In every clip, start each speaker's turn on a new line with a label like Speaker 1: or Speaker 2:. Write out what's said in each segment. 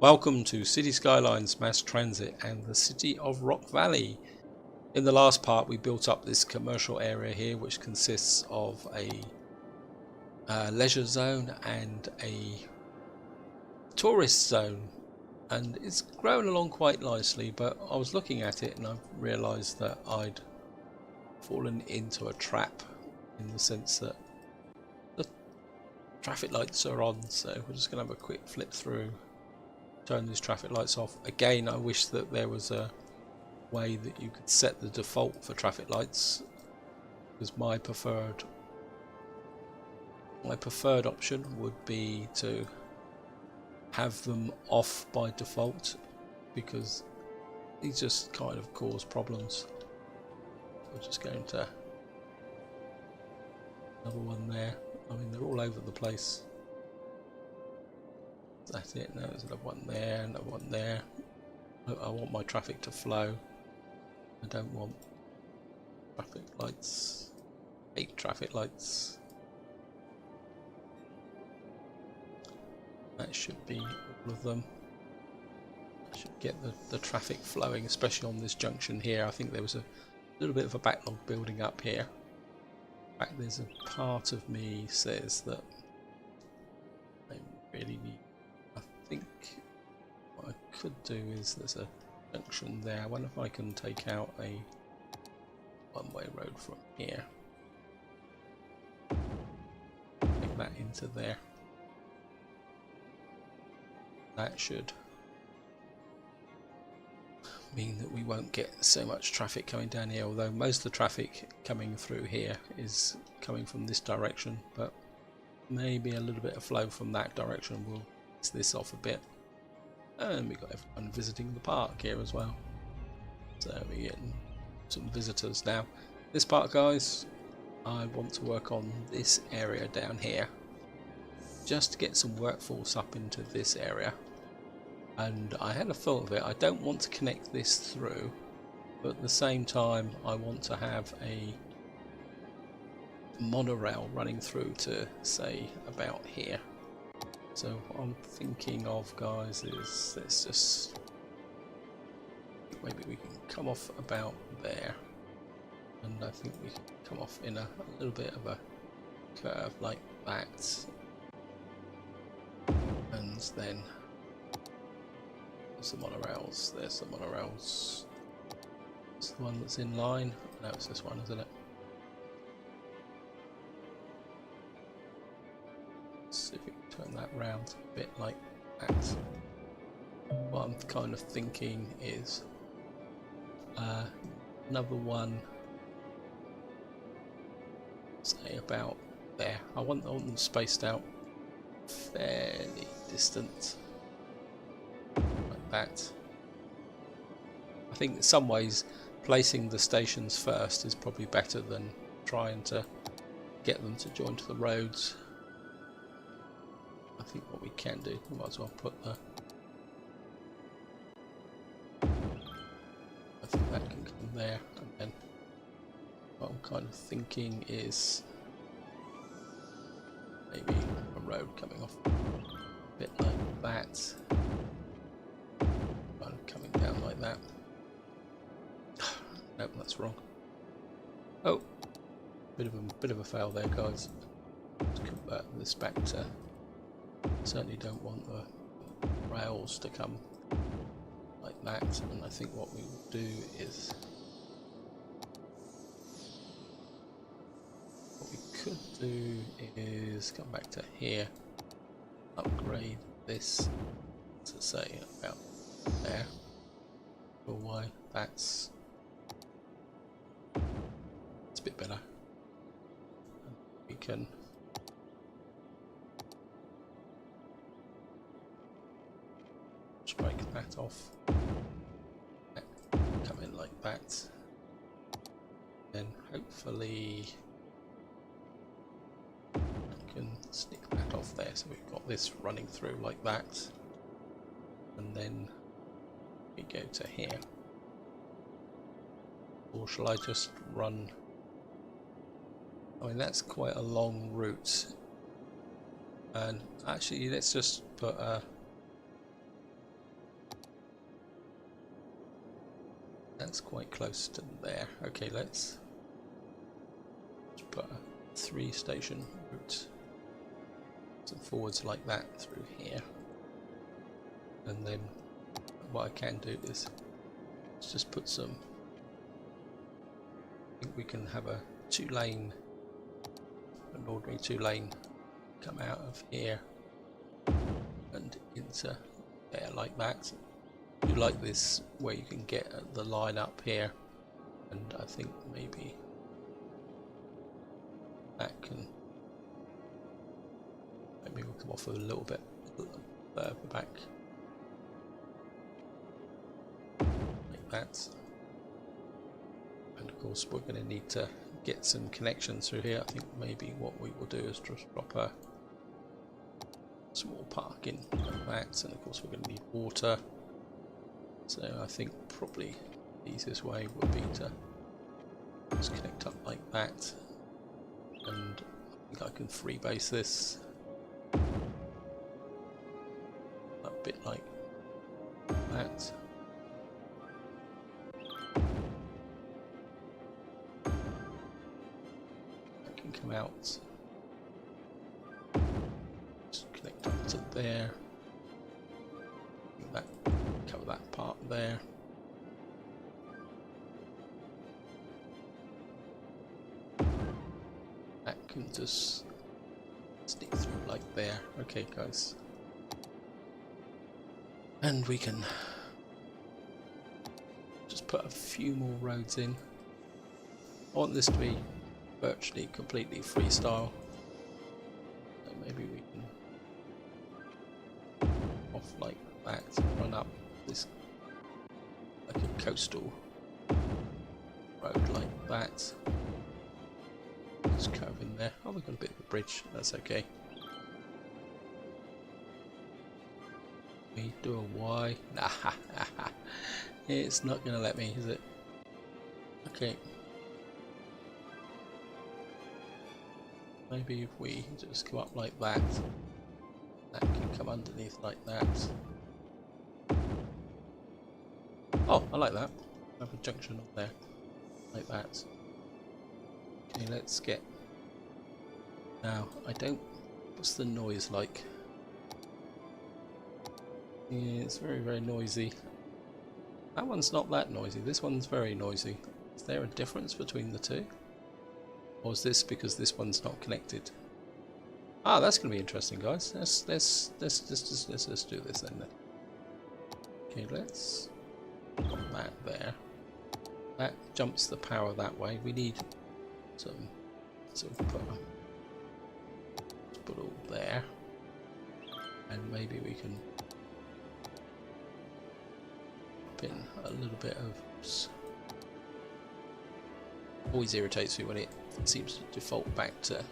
Speaker 1: Welcome to Cities Skylines Mass Transit and the City of Rock Valley. In the last part we built up this commercial area here, which consists of a leisure zone and a tourist zone, and it's grown along quite nicely, but I was looking at it and I've realised that I'd fallen into a trap in the sense that the traffic lights are on, so we're just going to have a quick flip through. Turn these traffic lights off. Again, I wish that there was a way that you could set the default for traffic lights, because my preferred option would be to have them off by default, because these just kind of cause problems. We're just going to another one there. I mean, they're all over the place. That's it. No, there's another one there, another one there. I want my traffic to flow. I don't want traffic lights. I hate traffic lights. That should be all of them. I should get the traffic flowing, especially on this junction here. I think there was a little bit of a backlog building up here. In fact, there's a part of me says that I really need. I think what I could do is there's a junction there. I wonder if I can take out a one-way road from here. Take that into there. That should mean that we won't get so much traffic coming down here, although most of the traffic coming through here is coming from this direction, but maybe a little bit of flow from that direction will ease this off a bit. And we've got everyone visiting the park here as well, so we're getting some visitors now. This part, guys, I want to work on this area down here just to get some workforce up into this area, and I had a thought of it. I don't want to connect this through, but at the same time I want to have a monorail running through to, say, about here. So what I'm thinking of, guys, is let's just maybe we can come off about there, and I think we can come off in a little bit of a curve like that, and then there's the monorails. There's the monorails. It's the one that's in line. No, it's this one, isn't it? Let's see if we can turn that round a bit like that. What I'm kind of thinking is another one, say about there. I want them spaced out fairly distant like that. I think in some ways placing the stations first is probably better than trying to get them to join to the roads. I think what we can do, we might as well put the, I think that can come there, and then what I'm kind of thinking is maybe a road coming off a bit like that, kind of coming down like that. Nope, that's wrong. Oh, bit of a fail there, guys. Let's convert this back to. Certainly don't want the rails to come like that, and I think what we will do is what we could do is come back to here, upgrade this to say about there. For why that's a bit better. We can break that off, come in like that, then hopefully I can sneak that off there, so we've got this running through like that, and then we go to here. Or shall I just run? I mean, that's quite a long route, and actually let's just put a That's quite close to there. Okay, let's put a 3-station route. Some forwards like that through here. And then what I can do is just put some, I think we can have a 2-lane, an ordinary 2-lane come out of here and into there like that. I do like this where you can get the line up here, and I think maybe that can, maybe we'll come off a little bit further back like that. And of course we're going to need to get some connections through here. I think maybe what we will do is just drop a small park in like that, and of course we're going to need water. So I think probably the easiest way would be to just connect up like that, and I think I can freebase this a bit like that. I can come out, just connect up to there. That cover that part there. That can just sneak through like there. Okay, guys. And we can just put a few more roads in. I want this to be virtually completely freestyle. So maybe we can off like that, run up this like a coastal road like that. Just curve in there. Oh, we've got a bit of a bridge, that's okay. We do a Y. Nah, it's not gonna let me, is it? Okay. Maybe if we just come up like that, that can come underneath like that. Oh, I like that. Have a junction up there, like that. Okay, let's get. Now, I don't. What's the noise like? Yeah, it's very, very noisy. That one's not that noisy. This one's very noisy. Is there a difference between the two? Or is this because this one's not connected? Ah, that's going to be interesting, guys. Let's do this then. Okay, let's put that there. That jumps the power that way. We need some sort of put all there, and maybe we can put in a little bit of. Always irritates me when it seems to default back to,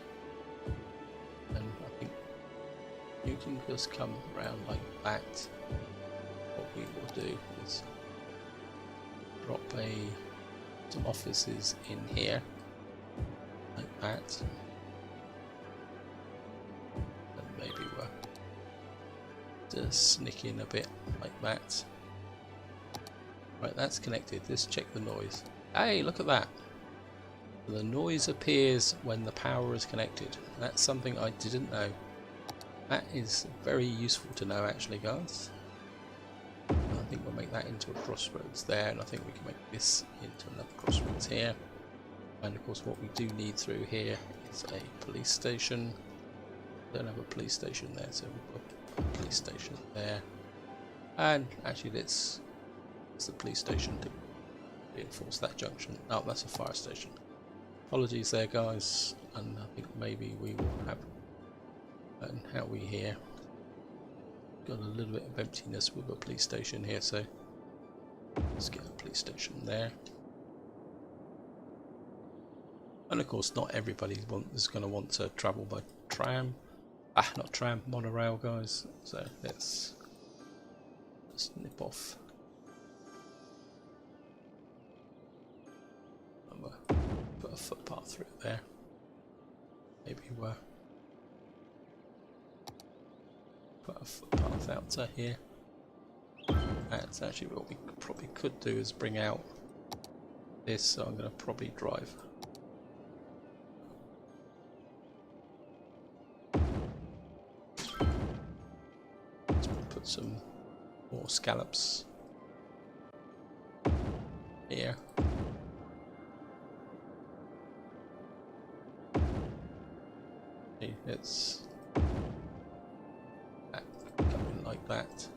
Speaker 1: and I think you can just come around like that. What we will do is drop some offices in here like that, and maybe we'll just sneak in a bit like that. Right, that's connected. Let's check the noise. Hey, look at that. The noise appears when the power is connected. That's something I didn't know. That is very useful to know, actually, guys. I think we'll make that into a crossroads there, and I think we can make this into another crossroads here. And of course, what we do need through here is a police station. Don't have a police station there, so we'll put a police station there. And actually, it's the police station to reinforce that junction. Oh, that's a fire station. Apologies there, guys, and I think maybe we will have, and how we here got a little bit of emptiness with a police station here, so let's get a police station there. And of course, not everybody is going to want to travel by tram. Not tram, monorail, guys. So let's nip off. Put a footpath through there. Maybe we'll put a footpath out to here. That's actually what we probably could do, is bring out this, so I'm going to probably drive. Let's put some more scallops here. It's coming like that.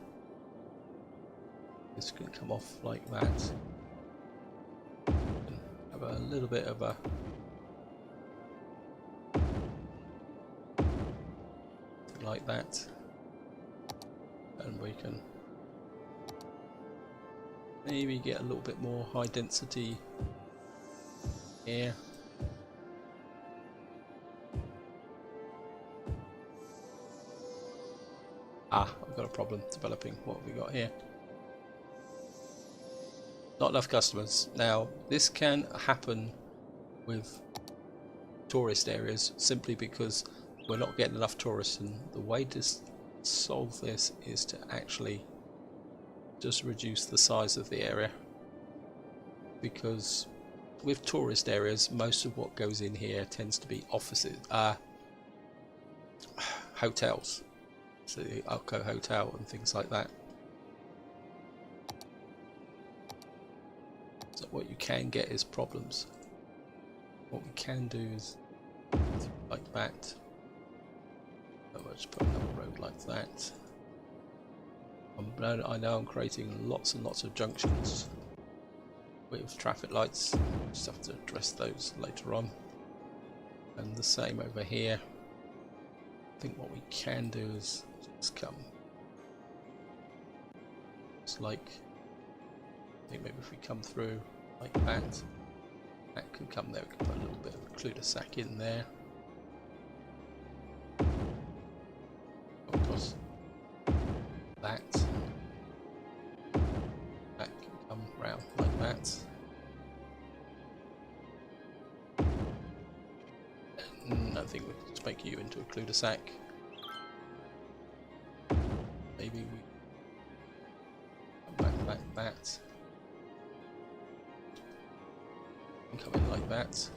Speaker 1: This can come off like that. And have a little bit of a like that, and we can maybe get a little bit more high density here. I've got a problem developing. What have we got here? Not enough customers. Now, this can happen with tourist areas simply because we're not getting enough tourists, and the way to solve this is to actually just reduce the size of the area, because with tourist areas most of what goes in here tends to be offices, hotels, so the Alco Hotel and things like that. So what you can get is problems. What we can do is like that. I'll just put another road like that. I know I'm creating lots and lots of junctions with traffic lights. Just have to address those later on. And the same over here. I think what we can do is just come. It's like, I think maybe if we come through like that, that can come there. We can put a little bit of a cul-de-sac in there. Across that. That can come round like that. And I think we can just make you into a cul-de-sac. Maybe we come back that. And come in like that.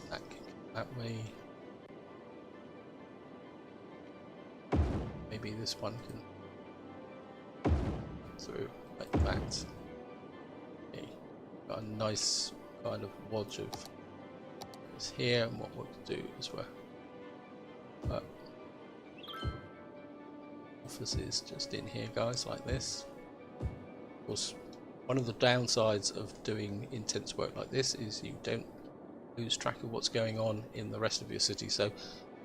Speaker 1: That can come that way. Maybe this one can through like that. Okay. Got a nice kind of wodge of this here, and what we'll do is we'll put offices just in here, guys, like this. Of course, one of the downsides of doing intense work like this is you don't lose track of what's going on in the rest of your city. So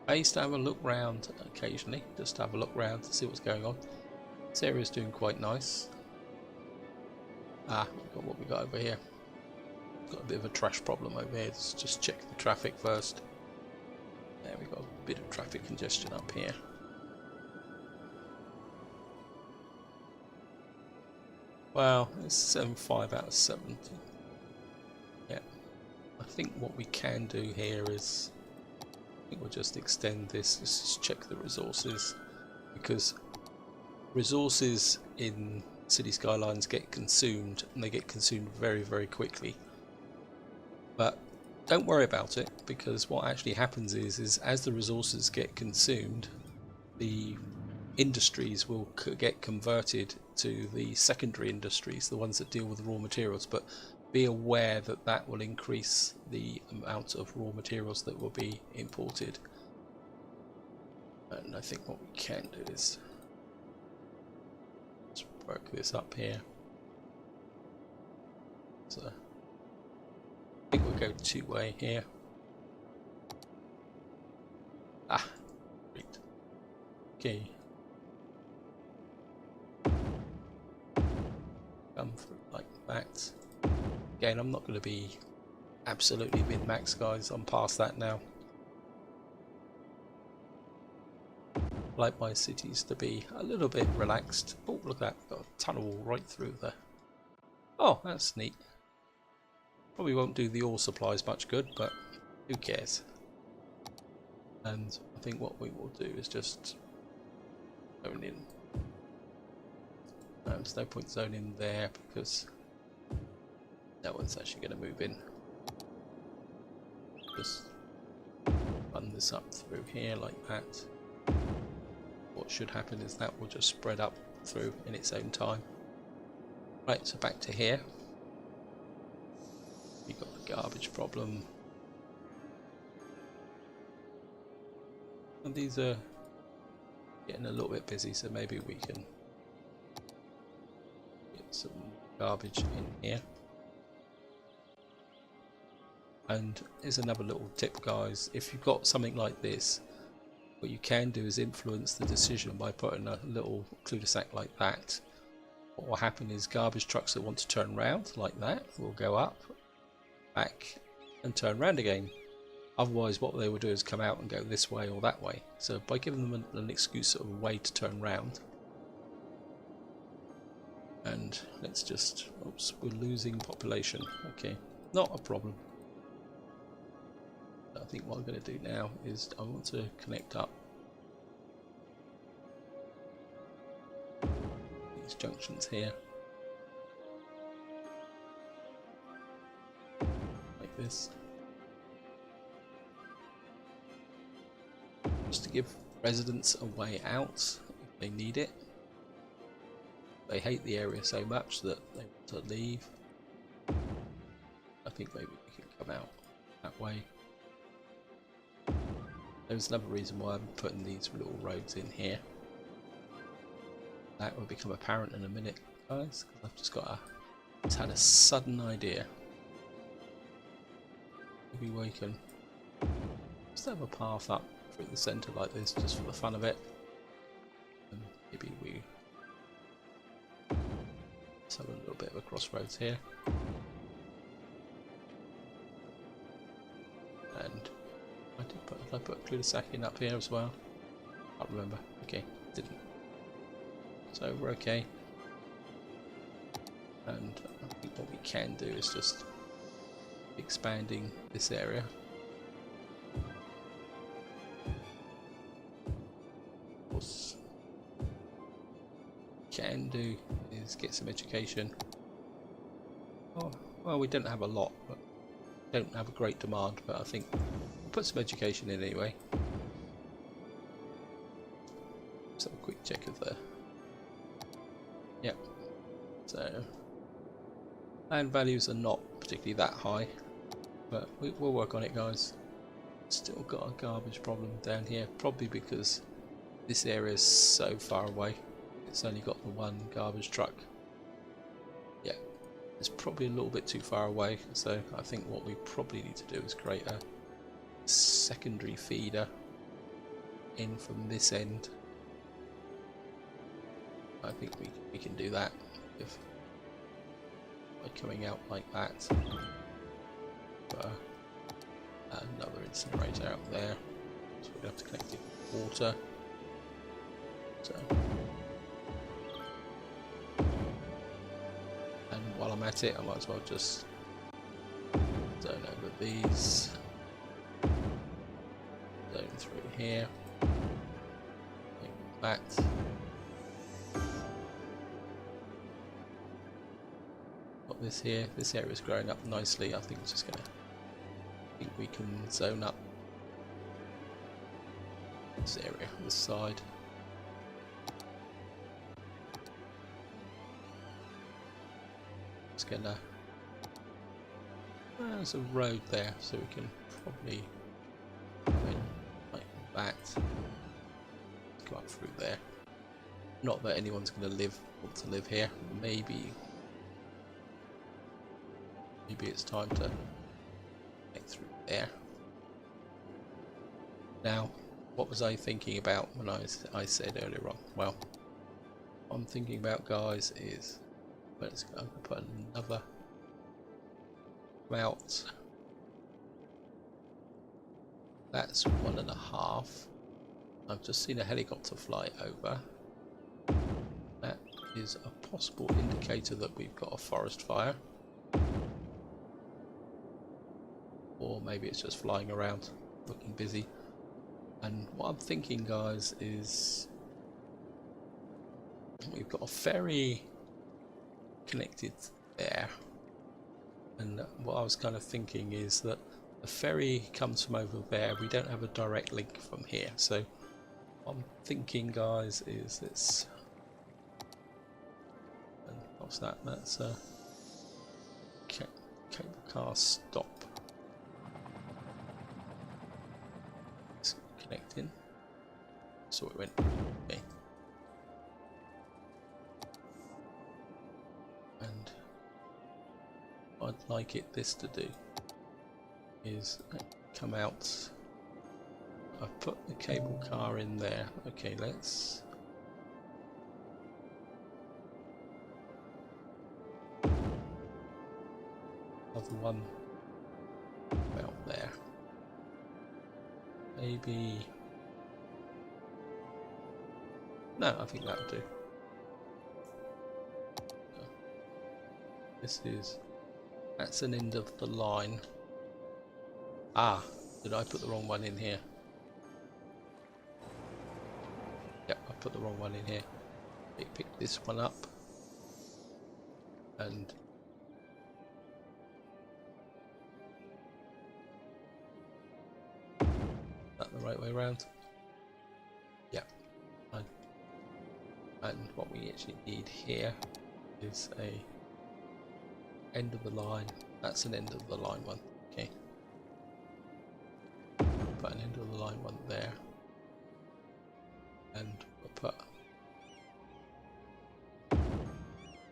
Speaker 1: I used to have a look round occasionally, just to have a look round to see what's going on. This area is doing quite nice. We've got what we got over here. Got a bit of a trash problem over here. Let's just check the traffic first. There we got a bit of traffic congestion up here. Well, it's 75 out of 70. Yeah. I think what we can do here is, I think we'll just extend this. Let's just check the resources, because resources in City Skylines get consumed, and they get consumed very, very quickly. But don't worry about it, because what actually happens is as the resources get consumed, the industries will get converted to the secondary industries, the ones that deal with raw materials. But be aware that that will increase the amount of raw materials that will be imported. And I think what we can do is let's work this up here. So I think we'll go two-way here. Great. Okay. Come through like that. Again, I'm not going to be absolutely min-max, guys. I'm past that now. I like my cities to be a little bit relaxed. Oh, look at that. Got a tunnel right through there. Oh, that's neat. Probably won't do the ore supplies much good, but who cares? And I think what we will do is just go in there's no point zoning there because no one's actually going to move in. Just run this up through here like that. What should happen is that will just spread up through in its own time. Right, so back to here. We've got the garbage problem. And these are getting a little bit busy, so maybe we can get some garbage in here. And here's another little tip, guys. If you've got something like this, what you can do is influence the decision by putting a little cul-de-sac like that. What will happen is garbage trucks that want to turn around like that will go up, back, and turn around again. Otherwise, what they will do is come out and go this way or that way. So by giving them an excuse of a way to turn round. And let's just, oops, we're losing population. Okay, not a problem. I think what I'm going to do now is I want to connect up these junctions here. Like this. Just to give residents a way out if they need it. They hate the area so much that they want to leave. I think maybe we can come out that way. There's another reason why I'm putting these little roads in here. That will become apparent in a minute, guys, because I've just had a sudden idea. Maybe we can just have a path up through the centre like this, just for the fun of it. And maybe we just have a little bit of a crossroads here. And I put a cul-de-sac in up here as well? Can't remember. Okay, didn't. So we're okay. And I think what we can do is just expanding this area. What we can do is get some education. Oh, well, we don't have a lot, but don't have a great demand, but I think we'll put some education in anyway. Let's have a quick check of the... Yep. So, land values are not particularly that high, but we'll work on it, guys. Still got a garbage problem down here, probably because this area is so far away. It's only got the one garbage truck. Yeah, it's probably a little bit too far away, so I think what we probably need to do is create a secondary feeder in from this end. I think we can do that if by coming out like that. Another incinerator out there, so we have to connect it with water. So, and while I'm at it, I might as well just zone over these, zone through here, like that. Got this here. This area is growing up nicely. I think it's just gonna. I think we can zone up this area, this side. Just gonna. There's a road there, so we can probably go in like that. Go up through there. Not that anyone's gonna want to live here. Maybe it's time to get through there. Now, what was I thinking about when I said earlier on? Well, what I'm thinking about, guys, is let's go put another out. That's 1.5. I've just seen a helicopter fly over. That is a possible indicator that we've got a forest fire. Or maybe it's just flying around looking busy. And what I'm thinking, guys, is we've got a ferry connected there. And what I was kind of thinking is that the ferry comes from over there. We don't have a direct link from here. So what I'm thinking, guys, is this. And what's that? That's a cable car stop. It's connecting. So it went. Okay. And I'd like this to do is come out. I've put the cable car in there. Okay, let's have one out there. Maybe no, I think that'll do. That's an end of the line. Ah, did I put the wrong one in here? Yep, I put the wrong one in here. Pick this one up. And is that the right way around? Yep. And what we actually need here is a end of the line. That's an end of the line one. Okay. Put an end of the line one there. And we'll put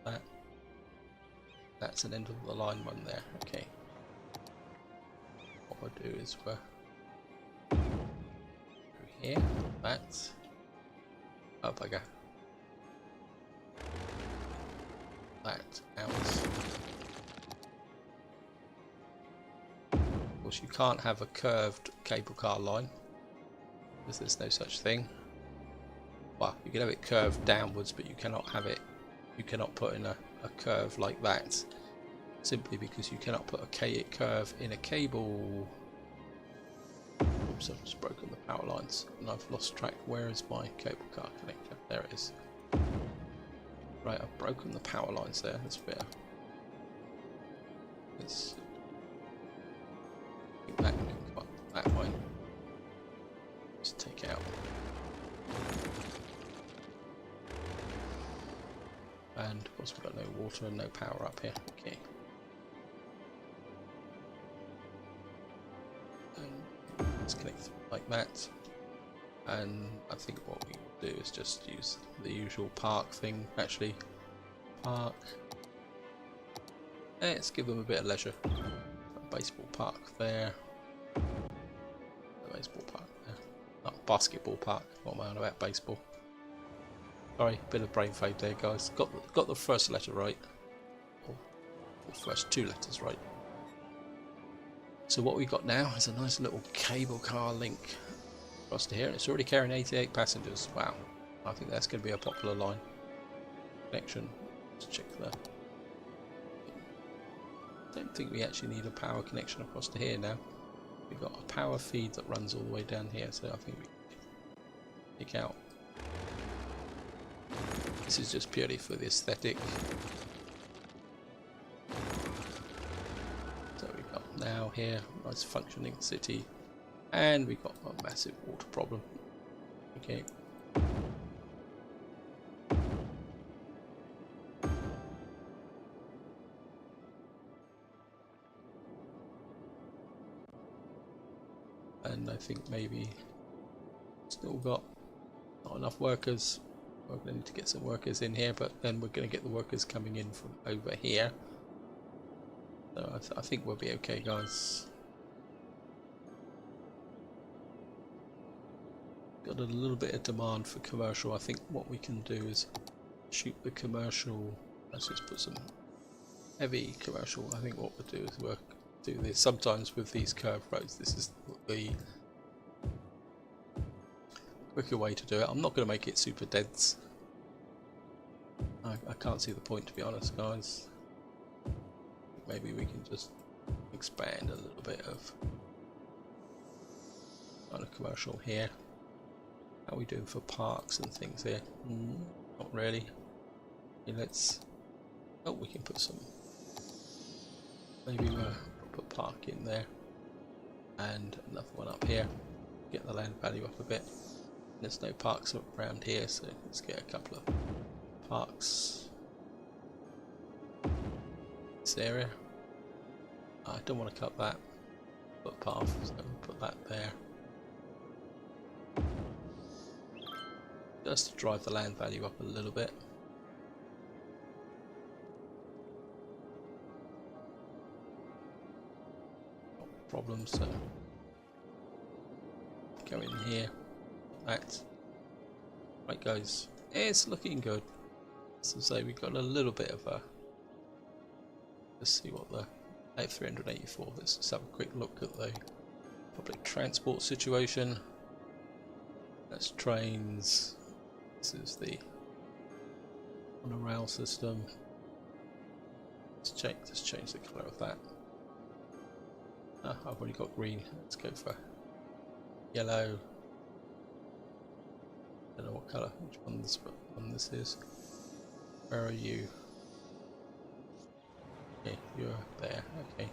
Speaker 1: that. That's an end of the line one there. Okay. What we'll do is we're through here. That's oh bugger. That out. Of course, you can't have a curved cable car line because there's no such thing. Well, you can have it curved downwards, but you cannot have it. You cannot put in a curve like that, simply because you cannot put a curve in a cable. Oops, I've just broken the power lines and I've lost track. Where is my cable car connector? There it is. Right, I've broken the power lines there. That's better. Let's think that can come up that way. Just take out. And of course we've got no water and no power up here. Okay. And let's connect like that. And I think what we will do is just use the usual park thing. Actually, park. Let's give them a bit of leisure. A baseball park there. A baseball park there. Not basketball park. What am I on about? Baseball. Sorry, bit of brain fade there, guys. Got the first letter right. Or the first two letters right. So what we've got now is a nice little cable car link across to here. It's already carrying 88 passengers. Wow. I think that's going to be a popular line. Connection. Let's check the... I don't think we actually need a power connection across to here now. We've got a power feed that runs all the way down here, so I think we can take out. This is just purely for the aesthetic. So we've got now here, nice functioning city, and we've got a massive water problem. Okay. And I think maybe still got not enough workers. We're going to need to get some workers in here, but then we're going to get the workers coming in from over here. So I think we'll be okay, guys. Got a little bit of demand for commercial. I think what we can do is shoot the commercial. Let's just put some heavy commercial. I think what we'll do is do this. Sometimes with these curved roads, this is the quicker way to do it. I'm not going to make it super dense. I can't see the point, to be honest, guys. Maybe we can just expand a little bit of kind of commercial here. How are we doing for parks and things here? Not really. Okay, let's Oh, we can put some, maybe we'll put a park in there and another one up here, get the land value up a bit. There's no parks around here, so let's get a couple of parks in this area. I don't want to cut that footpath, so we'll put that there. Just to drive the land value up a little bit. Not a problem, so go in here. That. Right guys, it's looking good. As I say, we've got a little bit of a, let's see what the 384, let's just have a quick look at the public transport situation. That's trains, this is the monorail system. Let's change the colour of that. I've already got green, let's go for yellow. I don't know what colour, which one this is. Where are you? Okay, you're there, okay.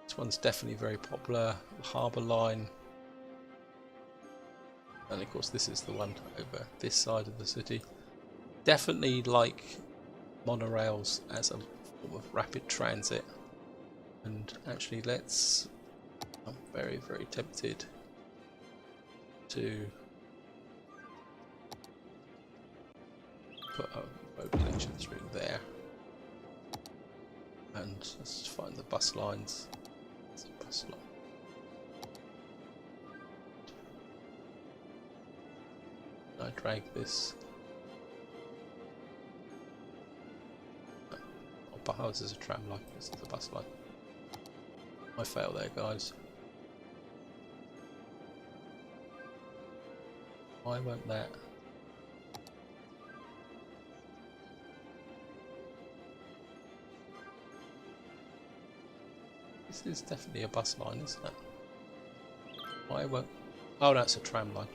Speaker 1: This one's definitely very popular, Harbour Line. And of course this is the one over this side of the city. Definitely like monorails as a form of rapid transit. And actually I'm very, very tempted to put a road connection through there. And let's find the bus lines. It's a bus line. I drag this. Oh, this is a tram line. This is the bus line. I fail there, guys. Why won't that? This is definitely a bus line, isn't it? Why won't? Oh, that's a tram line.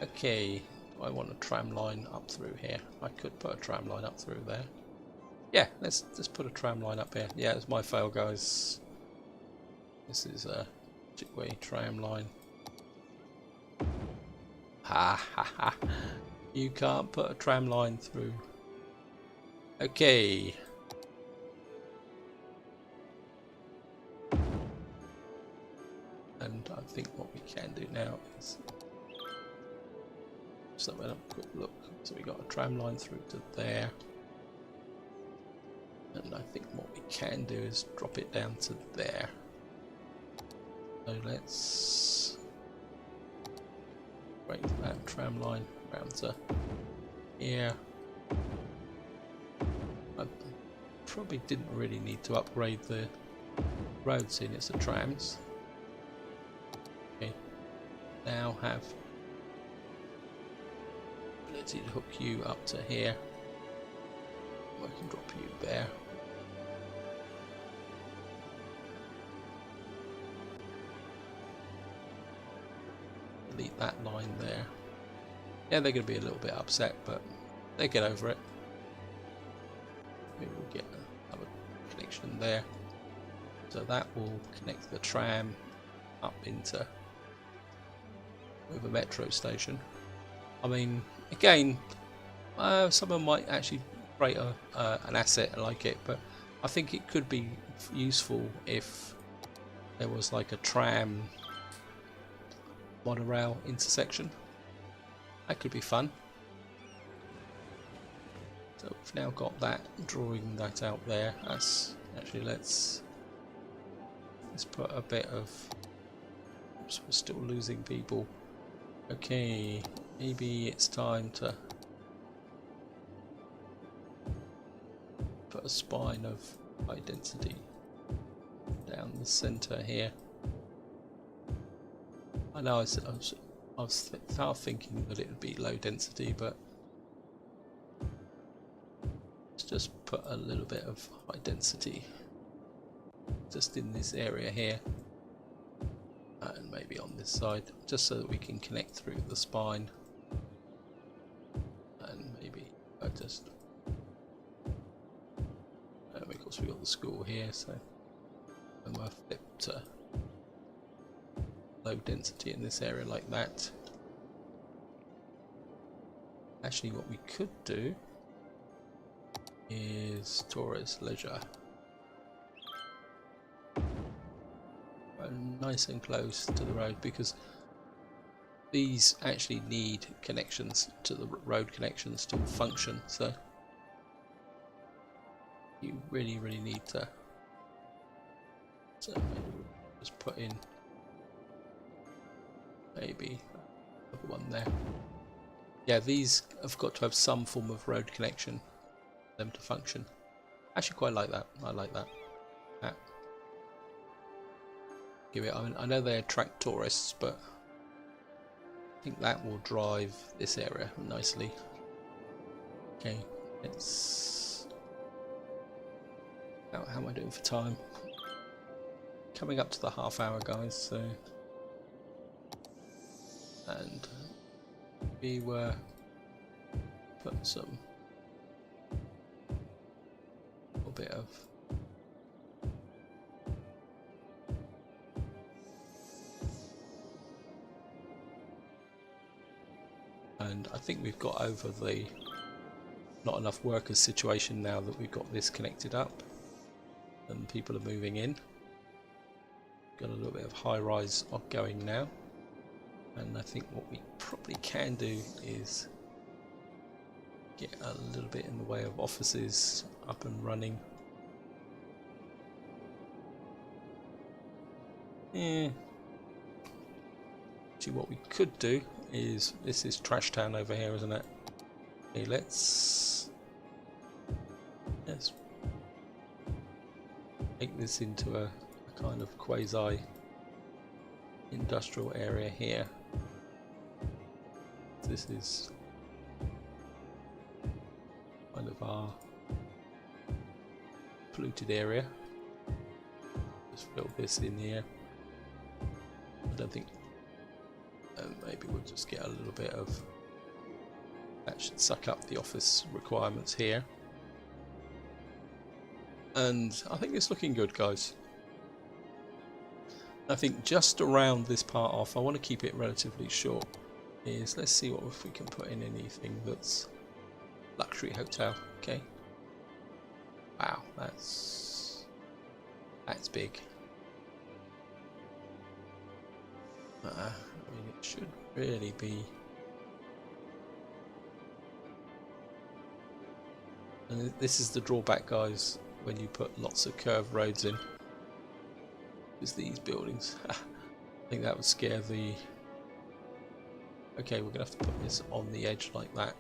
Speaker 1: Okay, do I want a tram line up through here? I could put a tram line up through there. Yeah, let's just put a tram line up here. Yeah, it's my fail, guys. This is a Jigway tram line. Ha ha ha. You can't put a tram line through. Okay. And I think what we can do now is just have a quick look. So we got a tram line through to there. And I think what we can do is drop it down to there. So let's bring that tram line round to here. I probably didn't really need to upgrade the roads in, it's the trams. Okay, now have ability to hook you up to here. I can drop you there. Delete that line there. Yeah, they're going to be a little bit upset, but they get over it. Maybe we'll get another connection there. So that will connect the tram up into with a metro station. I mean, again, someone might actually create an asset like it, but I think it could be useful if there was like a tram monorail intersection. That could be fun. So we've now got that, drawing that out there. That's actually, let's put a bit of, oops, we're still losing people. Okay, maybe it's time to put a spine of high density down the center here. I know I was thinking that it would be low density, but let's just put a little bit of high density just in this area here, and maybe on this side, just so that we can connect through the spine. And maybe just, of course we've got the school here, so and we'll flip to low density in this area like that. Actually, what we could do is tourist leisure. Nice and close to the road, because these actually need connections to the road connections to function, so you really need to, so maybe we'll just put in maybe another one there. Yeah, these have got to have some form of road connection for them to function. Actually quite like that. I like that. Give it, I know they attract tourists, but I think that will drive this area nicely. Okay, it's how am I doing for time? Coming up to the half hour, guys. So, and we were put some little bit of. And I think we've got over the not enough workers situation now that we've got this connected up and people are moving in. Got a little bit of high rise going now, and I think what we probably can do is get a little bit in the way of offices up and running. Actually, what we could do is, this is Trash Town over here, isn't it? Okay, let's make this into a kind of quasi industrial area here. This is kind of our polluted area. Just fill this in here. I don't think. Maybe we'll just get a little bit of that, should suck up the office requirements here, and I think it's looking good, guys. I think just around this part off, I want to keep it relatively short, is let's see what if we can put in anything that's luxury hotel. Okay, wow, that's big. I mean, it should really be, and this is the drawback, guys, when you put lots of curved roads in, is these buildings. I think that would scare the. Okay, we're gonna have to put this on the edge like that.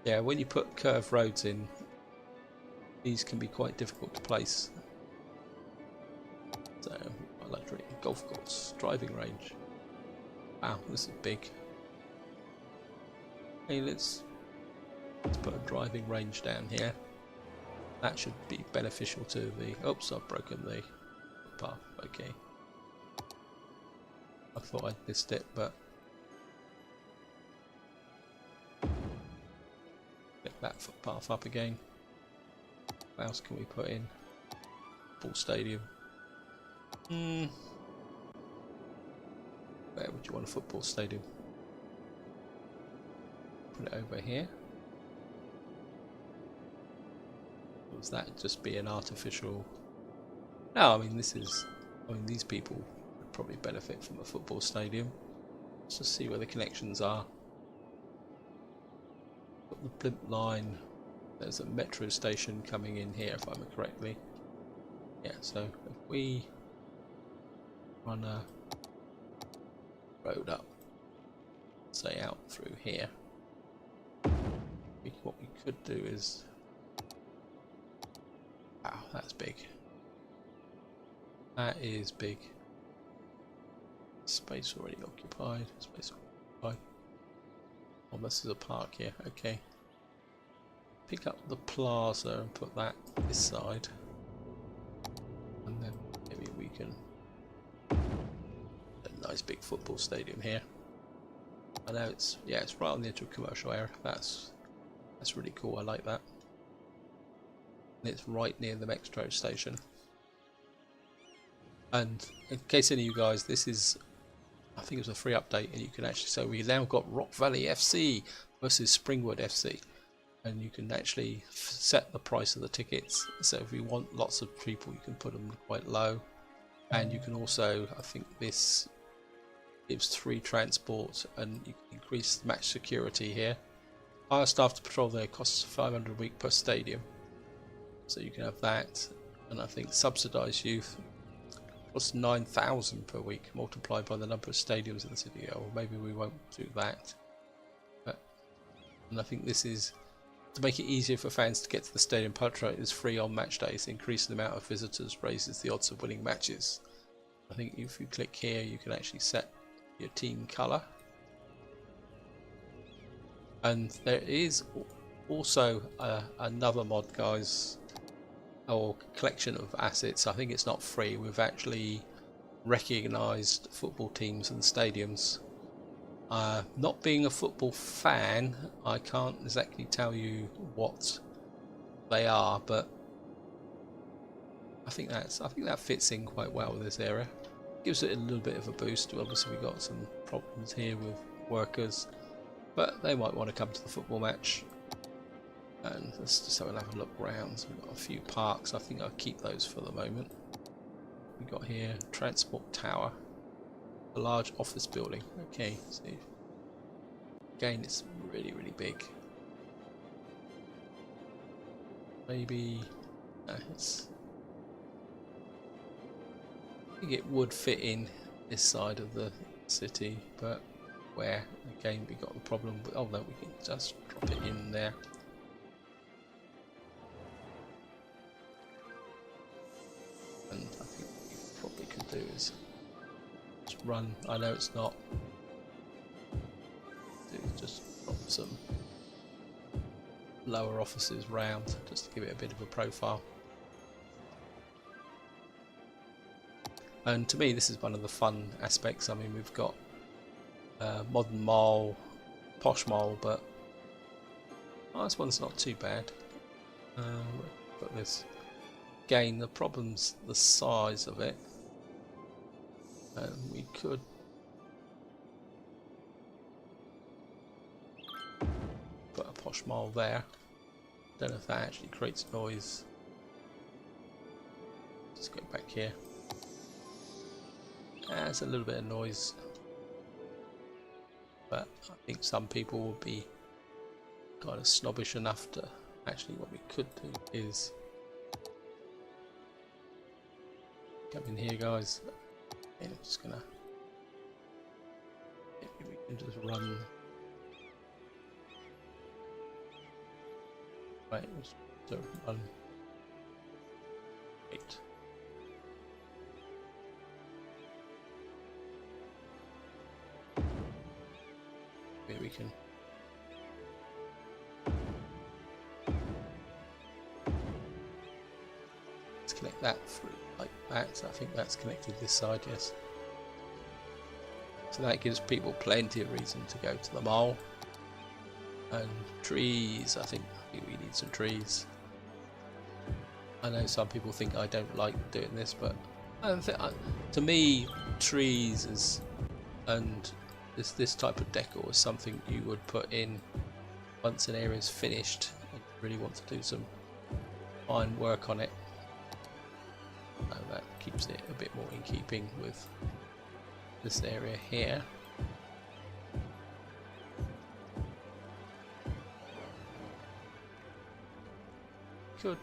Speaker 1: Yeah, when you put curved roads in, these can be quite difficult to place. So luxury golf course, driving range. Wow, this is big. Hey, let's put a driving range down here. That should be beneficial to the. Oops, I've broken the path. Okay, I thought I'd missed it, but get that footpath up again. What else can we put in? Full stadium. Where would you want a football stadium? Put it over here. Or was that just be an artificial? No, I mean this is. I mean these people would probably benefit from a football stadium. Let's just see where the connections are. Got the blimp line. There's a metro station coming in here, if I remember correctly. Yeah, so if we run a road up, say out through here, what we could do is, wow, that's big. That is big. Space already occupied. Space occupied. Oh, this is a park here. Okay. Pick up the plaza and put that this side, and then maybe we can nice big football stadium here. I know it's right on the edge of a commercial area. That's really cool. I like that. And it's right near the metro station. And in case any of you guys, this is, I think it was a free update, and you can actually, so we now got Rock Valley FC versus Springwood FC, and you can actually set the price of the tickets. So if you want lots of people, you can put them quite low, and you can also, I think this gives 3 transport, and you can increase the match security here. Hire staff to patrol there costs 500 a week per stadium, so you can have that. And I think subsidised youth costs 9,000 per week multiplied by the number of stadiums in the city. Or maybe we won't do that. And I think this is to make it easier for fans to get to the stadium. Petrol is free on match days. Increasing the amount of visitors raises the odds of winning matches. I think if you click here, you can actually set your team colour. And there is also another mod, guys, or collection of assets. I think it's not free. We've actually recognised football teams and stadiums. Not being a football fan, I can't exactly tell you what they are, but I think that fits in quite well with this area. Gives it a little bit of a boost. Obviously we've got some problems here with workers, but they might want to come to the football match. And let's just have a look around. So we've got a few parks. I think I'll keep those for the moment. We've got here Transport Tower, a large office building. Okay, so again, it's really big. Maybe it's, I think it would fit in this side of the city, but where? Again, we got the problem with, oh no, we can just drop it in there. And I think what we probably could do is just run, I know it's not, just drop some lower offices round just to give it a bit of a profile. And to me, this is one of the fun aspects. I mean, we've got modern mall, posh mall, but this one's not too bad. Got this. Again, the problem's the size of it. We could put a posh mall there. Don't know if that actually creates noise. Let's go back here. There's a little bit of noise, but I think some people will be kind of snobbish enough to actually, what we could do is come in here, guys, and I'm just gonna, maybe we can just run, right, let's run, wait. Maybe we can let's connect that through like that. So I think that's connected this side, yes. So that gives people plenty of reason to go to the mall. And trees, I think we need some trees. I know some people think I don't like doing this, but I don't think, to me, trees is, and this type of decor is something you would put in once an area is finished and you really want to do some fine work on it. And that keeps it a bit more in keeping with this area here. Could,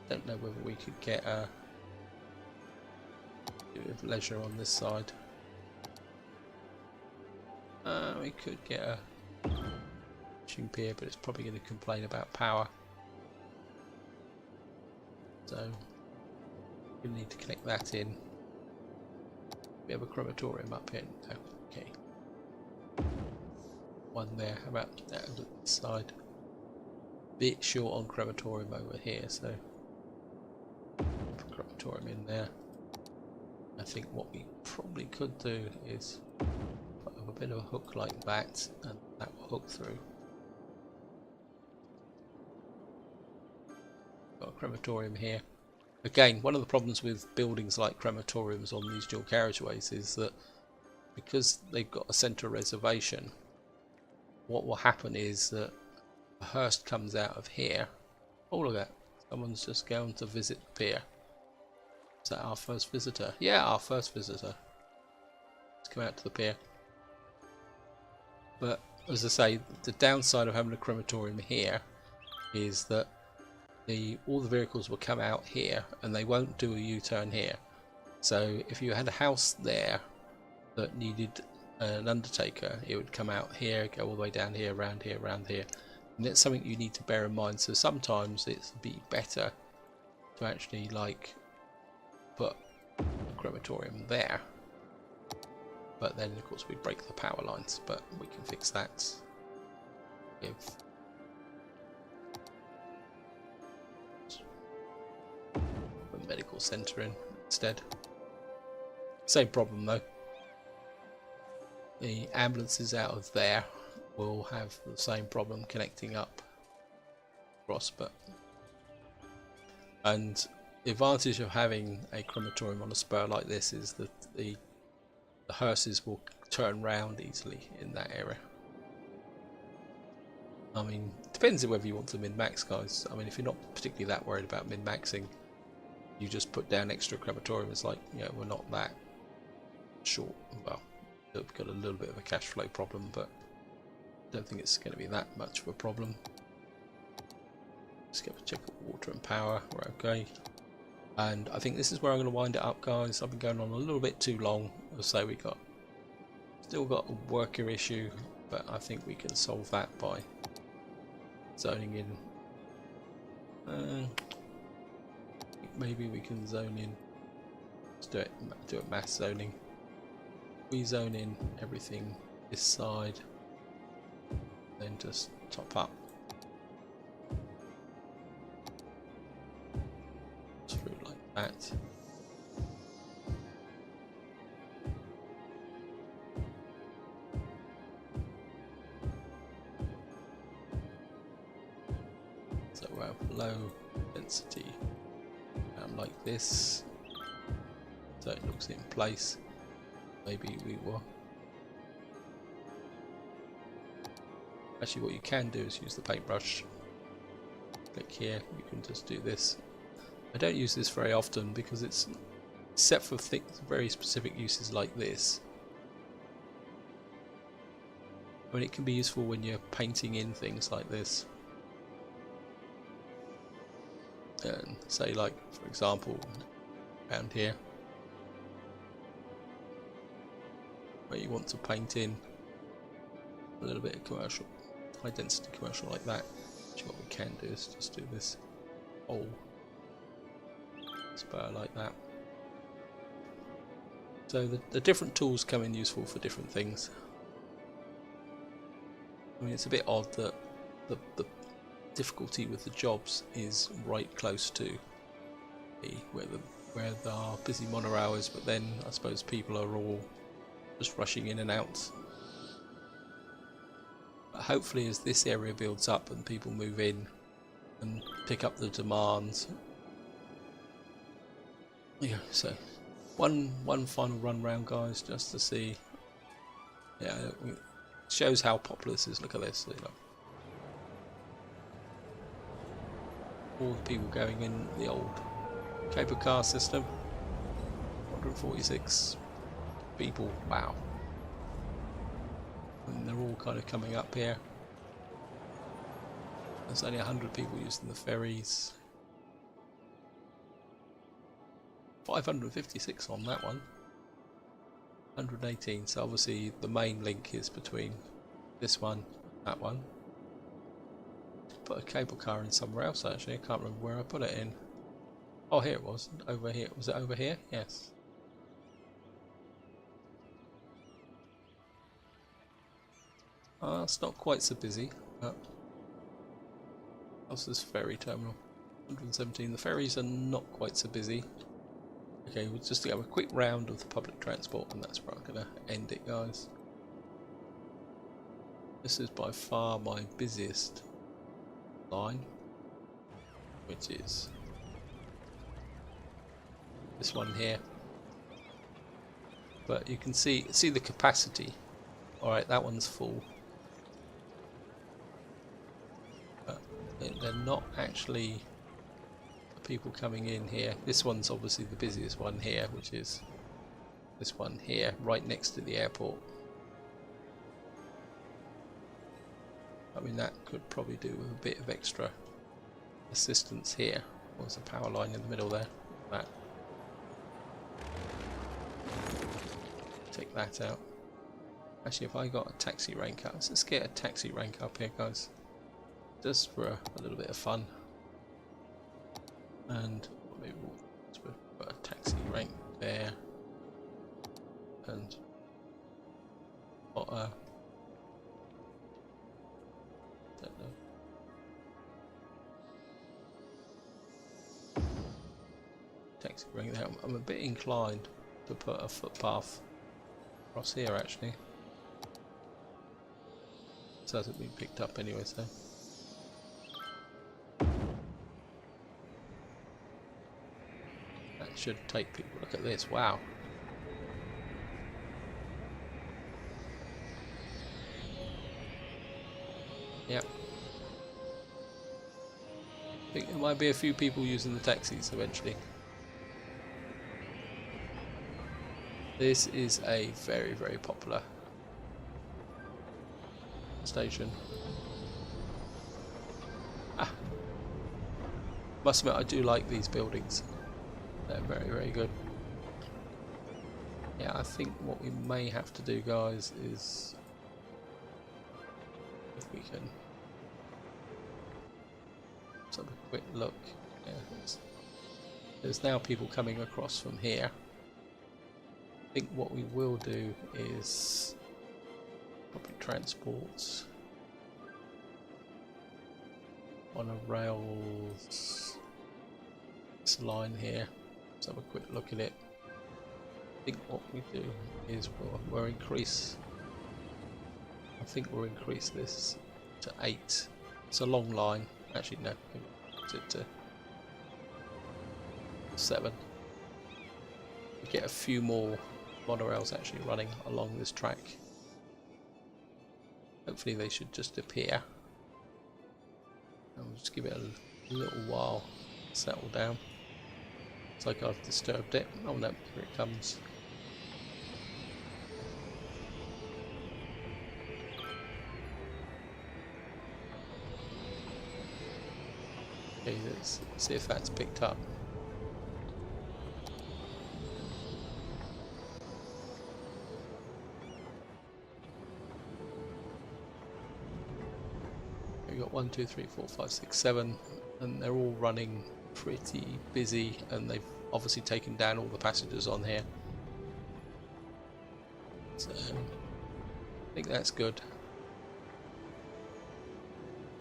Speaker 1: don't know whether we could get a bit of leisure on this side. We could get a fishing pier, but it's probably going to complain about power. So we need to connect that in. We have a crematorium up here. No, okay. One there. How about that over this side? Bit short on crematorium over here, so put crematorium in there. I think what we probably could do is put up a bit of a hook like that, and that will hook through. Got a crematorium here. Again, one of the problems with buildings like crematoriums on these dual carriageways is that because they've got a centre reservation, what will happen is that a hearse comes out of here. Oh, look at that. Someone's just going to visit the pier. Is that our first visitor? Yeah, our first visitor. Let's come out to the pier. But as I say, the downside of having a crematorium here is that all the vehicles will come out here and they won't do a U-turn here. So if you had a house there that needed an undertaker, it would come out here, go all the way down here, around here, around here. And that's something you need to bear in mind. So sometimes it's a bit better to actually like put a crematorium there. But then of course we break the power lines, but we can fix that if a medical centre in instead. Same problem though. The ambulances out of there will have the same problem connecting up across, but and the advantage of having a crematorium on a spur like this is that the hearses will turn round easily in that area. I mean, it depends on whether you want to min-max, guys. I mean, if you're not particularly that worried about min-maxing, you just put down extra crematorium. It's like, you know, we're not that short. Well, we've got a little bit of a cash flow problem, but I don't think it's going to be that much of a problem. Let's get a check of water and power. We're okay. And I think this is where I'm going to wind it up, guys. I've been going on a little bit too long. As I say, still got a worker issue, but I think we can solve that by zoning in. Maybe we can zone in. Let's do it mass zoning. We zone in everything this side, then just top up through like that. So we'll have low density like this, so it looks in place. Maybe we will. Actually, what you can do is use the paintbrush. Click here, you can just do this. I don't use this very often because it's set for things, very specific uses like this. I mean, it can be useful when you're painting in things like this. And say, like, for example, around here, where you want to paint in a little bit of commercial, high density commercial like that. Actually, what we can do is just do this whole spur like that. So the different tools come in useful for different things. I mean, it's a bit odd that the difficulty with the jobs is right close to where there are busy mono hours, but then I suppose people are all just rushing in and out. But hopefully as this area builds up and people move in and pick up the demands. Yeah, so one final run round, guys, just to see. Yeah, it shows how popular this is. Look at this, you know. All the people going in the old cable car system. 146 people, wow. And they're all kind of coming up here. There's only 100 people using the ferries. 556 on that one. 118, so obviously the main link is between this one and that one. Put a cable car in somewhere else actually, I can't remember where I put it in. Oh, here it was, over here. Was it over here? Yes. It's not quite so busy. How's this ferry terminal? 117. The ferries are not quite so busy. Okay, we'll just have a quick round of the public transport, and that's where I'm going to end it, guys. This is by far my busiest line, which is this one here. But you can see the capacity. Alright, that one's full. But they're not actually people coming in here. This one's obviously the busiest one here, which is this one here, right next to the airport. I mean, that could probably do with a bit of extra assistance here. There's a power line in the middle there. That. Take that out. Actually, if I got a taxi rank up, let's get a taxi rank up here, guys. Just for a little bit of fun. And maybe we'll put a taxi rank there. And what a don't know. Taxi rank there. I'm a bit inclined to put a footpath across here actually. This hasn't been picked up anyway, so. That should take people. Look at this, wow. Yep. I think there might be a few people using the taxis eventually. This is a very, very popular station. Ah. Must admit, I do like these buildings. They're very, very good. Yeah, I think what we may have to do, guys, is if we can let's have a quick look. Yeah, there's now people coming across from here. I think what we will do is public transports on a rails this line here. Let's have a quick look at it. I think what we do is we'll increase. I think we'll increase this to 8. It's a long line. Actually, no, to 7. We get a few more monorails actually running along this track. Hopefully they should just appear. And we'll just give it a little while to settle down. It's like I've disturbed it. Oh no, here it comes. Okay, let's see if that's picked up. We've got 1, 2, 3, 4, 5, 6, 7, and they're all running pretty busy, and they've obviously taken down all the passengers on here. So I think that's good.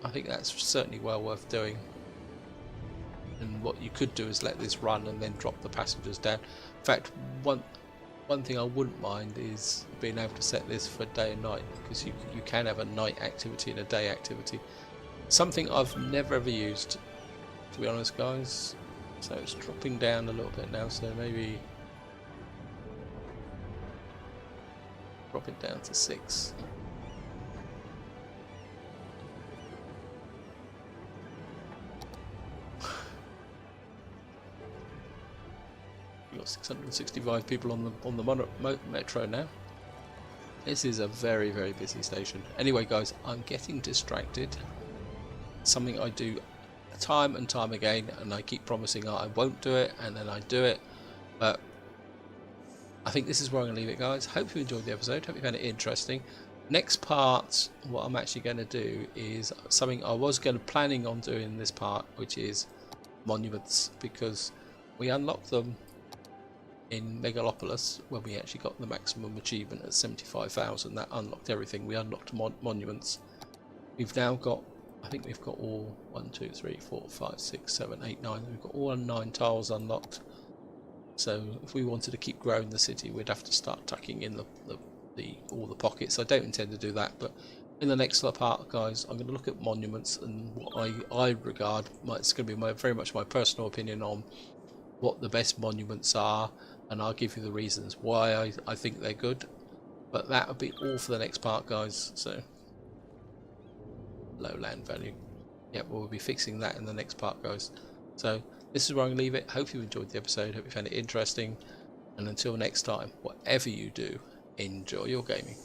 Speaker 1: I think that's certainly well worth doing. And what you could do is let this run and then drop the passengers down. In fact, one thing I wouldn't mind is being able to set this for day and night, because you can have a night activity and a day activity. Something I've never ever used, to be honest, guys. So it's dropping down a little bit now, so maybe drop it down to 6. We've got 665 people on the metro now. This is a very, very busy station. Anyway, guys, I'm getting distracted. Something I do time and time again, and I keep promising I won't do it, and then I do it. But I think this is where I'm going to leave it, guys. Hope you enjoyed the episode. Hope you found it interesting. Next part, what I'm actually going to do is something I was planning on doing in this part, which is monuments, because we unlocked them in Megalopolis when we actually got the maximum achievement at 75,000. That unlocked everything. We unlocked monuments. We've now got, I think we've got all 1, 2, 3, 4, 5, 6, 7, 8, 9. We've got all 9 tiles unlocked. So if we wanted to keep growing the city, we'd have to start tucking in all the pockets. I don't intend to do that, but in the next part, guys, I'm going to look at monuments and what I regard. It's going to be very much my personal opinion on what the best monuments are, and I'll give you the reasons why I think they're good. But that would be all for the next part, guys. So low land value. Yep, we'll be fixing that in the next part, guys. So this is where I'm going to leave it. Hope you enjoyed the episode. Hope you found it interesting. And until next time, whatever you do, enjoy your gaming.